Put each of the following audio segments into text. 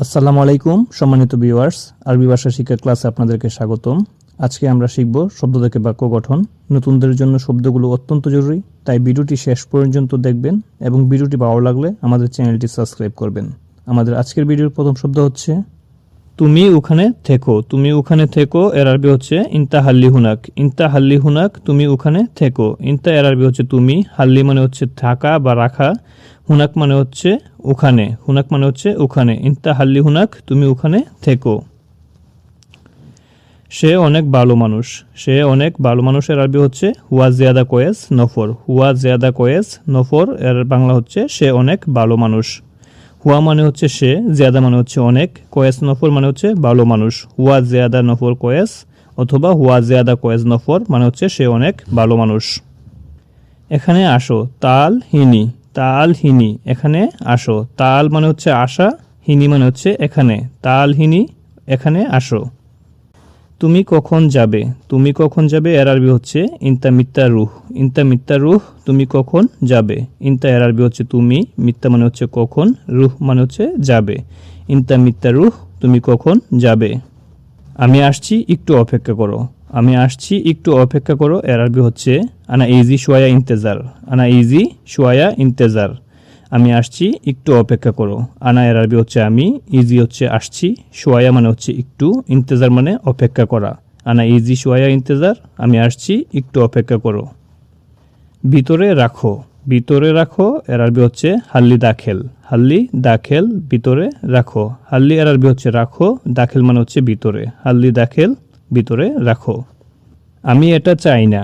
আসসালামু আলাইকুম সম্মানিত ভিউয়ার্স, আরবি ভাষা শিক্ষা ক্লাসে আপনাদেরকে স্বাগতম। আজকে আমরা শিখব শব্দ থেকে বাক্য গঠন। নতুনদের জন্য শব্দগুলো অত্যন্ত জরুরি, তাই ভিডিওটি শেষ পর্যন্ত দেখবেন এবং ভিডিওটি ভালো লাগলে আমাদের চ্যানেলটি সাবস্ক্রাইব করবেন। আমাদের আজকের ভিডিওর প্রথম শব্দ হচ্ছে তুমি ওখানে থেকো। তুমি ওখানে থেকো এর আরবি হচ্ছে ইনতা হাল্লি হুনাক। ইনতা হাল্লি হুনাক, তুমি ওখানে থেকো। ইনতা এর আরবি হচ্ছে তুমি, হাল্লি মানে হচ্ছে থাকা বা রাখা, হুনাক মানে হচ্ছে ওখানে। হুনাক মানে হচ্ছে ওখানে। ইনতা হাল্লি হুনাক, তুমি ওখানে থেকো। সে অনেক ভালো মানুষ। সে অনেক ভালো মানুষের আরবি হচ্ছে হুয়া জিয়াদা কোয়েস নফর। হুয়া জিয়াদা কোয়েস নফর এর বাংলা হচ্ছে সে অনেক ভালো মানুষ। হুয়া মানে হচ্ছে সে, জিয়াদা মানে হচ্ছে অনেক, কোয়েস নফর মানে হচ্ছে ভালো মানুষ। হুয়া জিয়াদা নফর কোয়েস অথবা হুয়া জিয়াদা কোয়েস নফর মানে হচ্ছে সে অনেক ভালো মানুষ। এখানে আসো, তাল হিনি। তাল হিনি, এখানে আসো। তাল মানে হচ্ছে আসা, হিনি মানে হচ্ছে এখানে। তাল হিনি, এখানে আসো। তুমি কখন যাবে? তুমি কখন যাবে এর আরবি হচ্ছে ইনতা মিত্তা রুহ। ইনতা মিত্তা রুহ, তুমি কখন যাবে। ইনতা এর আরবি হচ্ছে তুমি, মিত্তা মানে হচ্ছে কখন, রুহ মানে হচ্ছে যাবে। ইনতা মিত্তা রুহ, তুমি কখন যাবে। আমি আসছি, একটু অপেক্ষা করো। আমি আসছি, একটু অপেক্ষা করো এর আরবি হচ্ছে আনা ইজি শোয়া ইন্তেজার। আনা ইজি শোয়া ইন্তেজার, আমি আসছি, একটু অপেক্ষা করো। আনা এর আরবি হচ্ছে আমি, ইজি হচ্ছে আসছি, শোয়া মানে হচ্ছে একটু, ইন্তেজার মানে অপেক্ষা করা। আনা ইজি শোয়া ইন্তেজার, আমি আসছি, একটু অপেক্ষা করো। ভিতরে রাখো। ভিতরে রাখো এর আরবি হচ্ছে হাল্লি দাখেল। হাল্লি দাখেল, ভিতরে রাখো। হাল্লি এর আরবি হচ্ছে রাখো, দাখেল মানে হচ্ছে ভিতরে। হাল্লি দাখেল, ভিতরে রাখো। আমি এটা চাই না।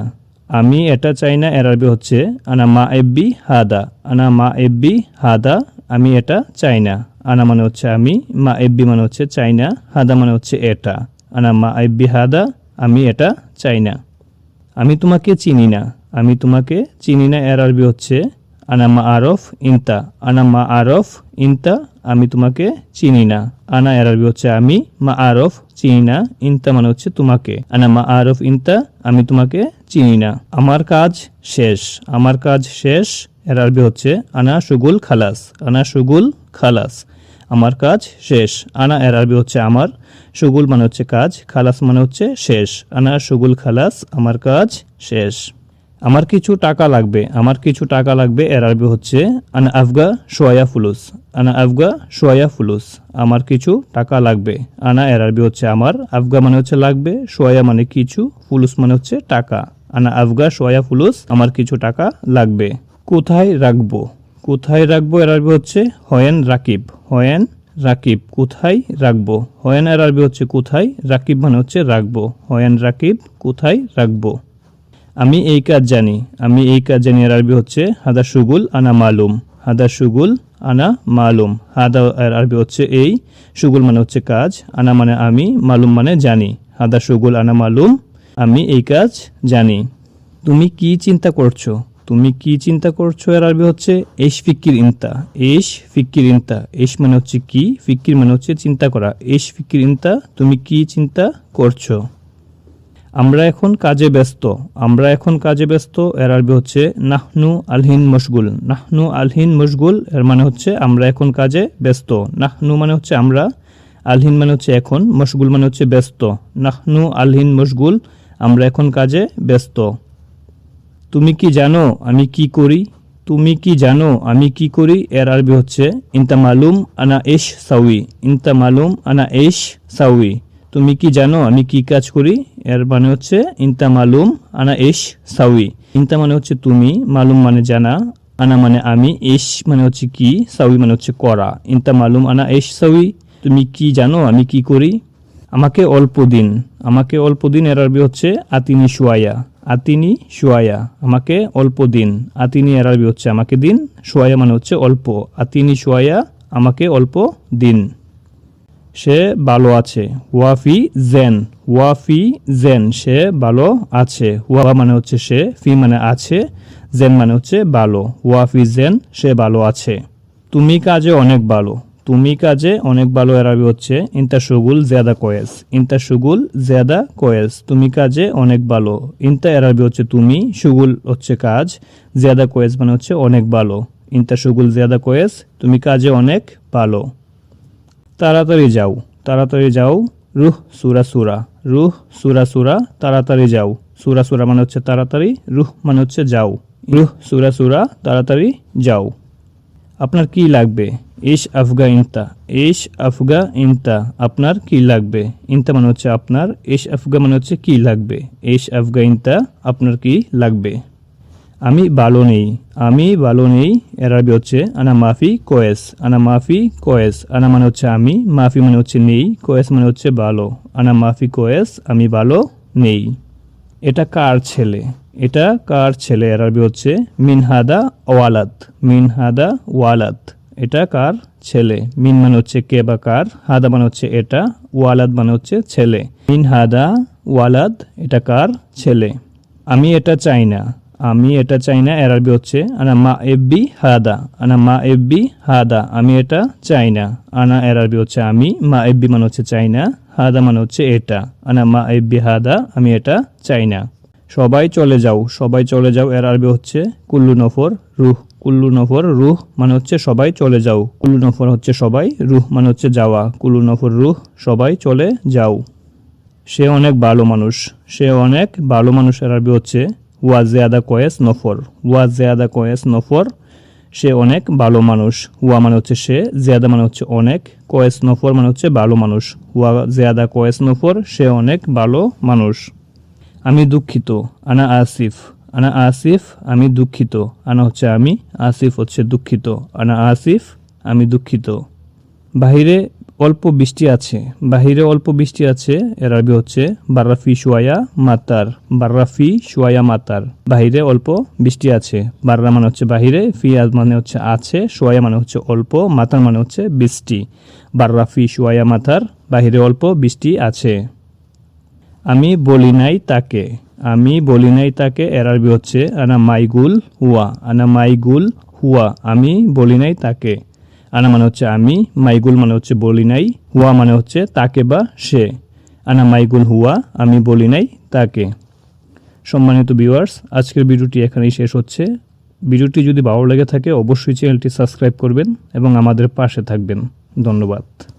আমি এটা চাই না এর আরবি হচ্ছে আনা মা এব্বি হাদা। আনা মা এব্বি হাদা, আমি এটা চাই না। আনা মানে হচ্ছে আমি, মা এব্বি মানে হচ্ছে চাই না, হাদা মানে হচ্ছে এটা। আনা মা এব্বি হাদা, আমি এটা চাই না। আমি তোমাকে চিনি না। আমি তোমাকে চিনি না এর আরবি হচ্ছে আনা মা আরফ ইনতা। আনা মা আরফ ইনতা, আমি তোমাকে চিনি না। আনা এর আরবি হচ্ছে আমি, মা আরফ চিনি না, ইনতা মানে হচ্ছে তোমাকে। আনা মা আরফ ইনতা, আমি তোমাকে চিনি না। আমার কাজ শেষ। আমার কাজ শেষ এর আরবি হচ্ছে আনা শুগুল খালাস। আনা শুগুল খালাস, আমার কাজ শেষ। আনা এর আরবি হচ্ছে আমার, শুগুল মানে হচ্ছে কাজ, খালাস মানে হচ্ছে শেষ। আনা শুগুল খালাস, আমার কাজ শেষ। আমার কিছু টাকা লাগবে। আমার কিছু টাকা লাগবে এর আরবি হচ্ছে আনা আফগা শোয়া ফুলুস। আনা আফগা শোয়া ফুলুস, আমার কিছু টাকা লাগবে। আনা এর আরবি হচ্ছে আমার, আফগা মানে হচ্ছে লাগবে, শোয়া মানে কিছু, ফুলুস মানে হচ্ছে টাকা। আনা আফগা শোয়া ফুলুস, আমার কিছু টাকা লাগবে। কোথায় রাখবো? কোথায় রাখবো এর আরবি হচ্ছে হয়েন রাকিব। হয়েন রাকিব, কোথায় রাখবো। হয়েন এর আরবি হচ্ছে কোথায়, রাকিব মানে হচ্ছে রাখবো। হয়েন রাকিব, কোথায় রাখবো। আমি এই কাজ জানি। আমি এই কাজ জানি এর আরবি হচ্ছে হাদা শুগুল আনা মালুম। হাদা শুগুল আনা মালুম, হাদা এর আরবি হচ্ছে এই, শুগুল মানে হচ্ছে কাজ, আনা মানে আমি, মালুম মানে জানি। হাদা শুগুল আনা মালুম, আমি এই কাজ জানি। তুমি কি চিন্তা করছো? তুমি কি চিন্তা করছো এর আরবি হচ্ছে এশ ফিকির ইনতা। এশ ফিকির ইনতা, এশ মানে হচ্ছে কি, ফিকির মানে হচ্ছে চিন্তা করা। এশ ফিকির ইনতা, তুমি কি চিন্তা করছো। আমরা এখন কাজে ব্যস্ত। আমরা এখন কাজে ব্যস্ত এর আরবি হচ্ছে নাহনু আলহিন মশগুল। নাহনু আলহিন মশগুল এর মানে হচ্ছে আমরা এখন কাজে ব্যস্ত। নাহনু মানে হচ্ছে আমরা, আলহিন মানে হচ্ছে এখন, মশগুল মানে হচ্ছে ব্যস্ত। নাহনু আলহিন মশগুল, আমরা এখন কাজে ব্যস্ত। তুমি কি জানো আমি কি করি? তুমি কি জানো আমি কি করি এর আরবি হচ্ছে ইনতা মালুম আনা এশ সাউই। ইনতা মালুম আনা এশ সাউই, তুমি কি জানো আমি কি কাজ করি এর মানে হচ্ছে ইনতা মালুম আনা এশ সাউই। ইনতা মানে হচ্ছে তুমি, মালুম মানে জানা, আনা মানে আমি, এশ মানে হচ্ছে কি, সাউই মানে হচ্ছে করা। ইনতা মালুম আনা এশ সাউই, তুমি কি জানো আমি কি করি। আমাকে অল্প দিন। আমাকে অল্প দিন এর আরবি হচ্ছে আতিনি শুয়ায়া। আতিনি শুয়ায়া, আমাকে অল্প দিন। আতিনি এর আরবি হচ্ছে আমাকে দিন, শুয়ায়া মানে হচ্ছে অল্প। আতিনি শুয়ায়া, আমাকে অল্প দিন। সে ভালো আছে। ওয়াফি জেন। ওয়াফি জেন, সে ভালো আছে। ওয়া মানে হচ্ছে সে, ফি মানে আছে, জেন মানে হচ্ছে ভালো। ওয়াফি জেন, সে ভালো আছে। তুমি কাজে অনেক ভালো। তুমি কাজে অনেক ভালো এর আরবি হচ্ছে ইনতা শুগুল জিয়াদা কোয়েস। ইনতা শুগুল জিয়াদা কোয়েস, তুমি কাজে অনেক ভালো। ইনতা এর আরবি হচ্ছে তুমি, শুগুল হচ্ছে কাজ, জিয়াদা কোয়েস মানে হচ্ছে অনেক ভালো। ইনতা শুগুল জিয়াদা কোয়েস, তুমি কাজে অনেক ভালো। তাড়াতাড়ি যাও, তাড়াতাড়ি যাও। রুহ সুরা সুরা, রুহ সুরা সুরা, তাড়াতাড়ি যাও। সুরা সুরা মানে হচ্ছে তাড়াতাড়ি, রুহ মানে হচ্ছে যাও। রুহ সুরা সুরা, তাড়াতাড়ি যাও। আপনার কি লাগবে? ইশ আফগা ইনতা, ইশ আফগা ইনতা, আপনার কি লাগবে? ইনতা মানে হচ্ছে আপনার, ইশ আফগা মানে হচ্ছে কি লাগবে। ইশ আফগা ইনতা, আপনার কি লাগবে? আমি ভালো নেই, আমি ভালো নেই। এর আরবি হচ্ছে আনা মাফি কোয়েস, আনা মাফি কোয়েস। আনা মানে হচ্ছে আমি, মাফি মানে হচ্ছে নেই, কোয়েস মানে হচ্ছে ভালো। আনা মাফি কোয়েস, আমি ভালো নেই। এটা কার ছেলে? এটা কার ছেলে? এর আরবি হচ্ছে মিন হাদা ওয়ালাদ, মিন হাদা ওয়ালাদ। এটা কার ছেলে? মিন মানে হচ্ছে কে বা কার, হাদা মানে হচ্ছে এটা, ওয়ালাদ মানে হচ্ছে ছেলে। মিন হাদা ওয়ালাদ, এটা কার ছেলে? আমি এটা চাই না, আমি এটা চাই না। এর আরবি হচ্ছে আনা মা এব্বি হাদা, আনা মা এব্বি হাদা, আমি এটা চাই না। আনা এর আরবি হচ্ছে আমি, মা এব্বি মানে হচ্ছে চাই না, হাদা মানে হচ্ছে এটা। আনা মা এব্বি হাদা, আমি এটা চাই না। সবাই চলে যাও, সবাই চলে যাও। এর আরবি হচ্ছে কুল্লু নফর রুহ, কুল্লু নফর রুহ মানে হচ্ছে সবাই চলে যাও। কুল্লু নফর হচ্ছে সবাই, রুহ মানে হচ্ছে যাওয়া। কুল্লু নফর রুহ, সবাই চলে যাও। সে অনেক ভালো মানুষ, সে অনেক ভালো মানুষ। এর আরবি হচ্ছে ওয়া জিয়াদা কোয়েস নফর, ওয়া জিয়াদা কোয়েস নফর, সে অনেক ভালো মানুষ। ওয়া মানে হচ্ছে সে, জিয়াদা মানে হচ্ছে অনেক, কোয়েস নফর মানে হচ্ছে ভালো মানুষ। ওয়া জিয়াদা কোয়েস নফর, সে অনেক ভালো মানুষ। আমি দুঃখিত, আনা আসিফ, আনা আসিফ, আমি দুঃখিত। আনা হচ্ছে আমি, আসিফ হচ্ছে দুঃখিত। আনা আসিফ, আমি দুঃখিত। বাহিরে অল্প বৃষ্টি আছে, বাহিরে অল্প বৃষ্টি আছে। এর আরবি হচ্ছে বার্রাফি শুয়ায়া মাতার, বার্রাফি শুয়ায়া মাতার, বাহিরে অল্প বৃষ্টি আছে। বার্রা মানে হচ্ছে বাহিরে, ফিয়াজ মানে হচ্ছে আছে, শুয়ায়া মানে হচ্ছে অল্প, মাতার মানে হচ্ছে বৃষ্টি। বার্রাফি শুয়ায়া মাতার, বাহিরে অল্প বৃষ্টি আছে। আমি বলি নাই তাকে, আমি বলি নাই তাকে। এর আরবি হচ্ছে আনা মাইগুল হুয়া, আনা মাইগুল হুয়া, আমি বলি নাই তাকে। আনা মানে হচ্ছে আমি, মাইগুল মানে হচ্ছে বলি নাই, হুয়া মানে হচ্ছে তাকে বা সে। আনা মাইগুল হুয়া, আমি বলি নাই তাকে। সম্মানিত ভিউয়ার্স, আজকের ভিডিওটি এখানেই শেষ হচ্ছে। ভিডিওটি যদি ভালো লেগে থাকে অবশ্যই চ্যানেলটি সাবস্ক্রাইব করবেন এবং আমাদের পাশে থাকবেন। ধন্যবাদ।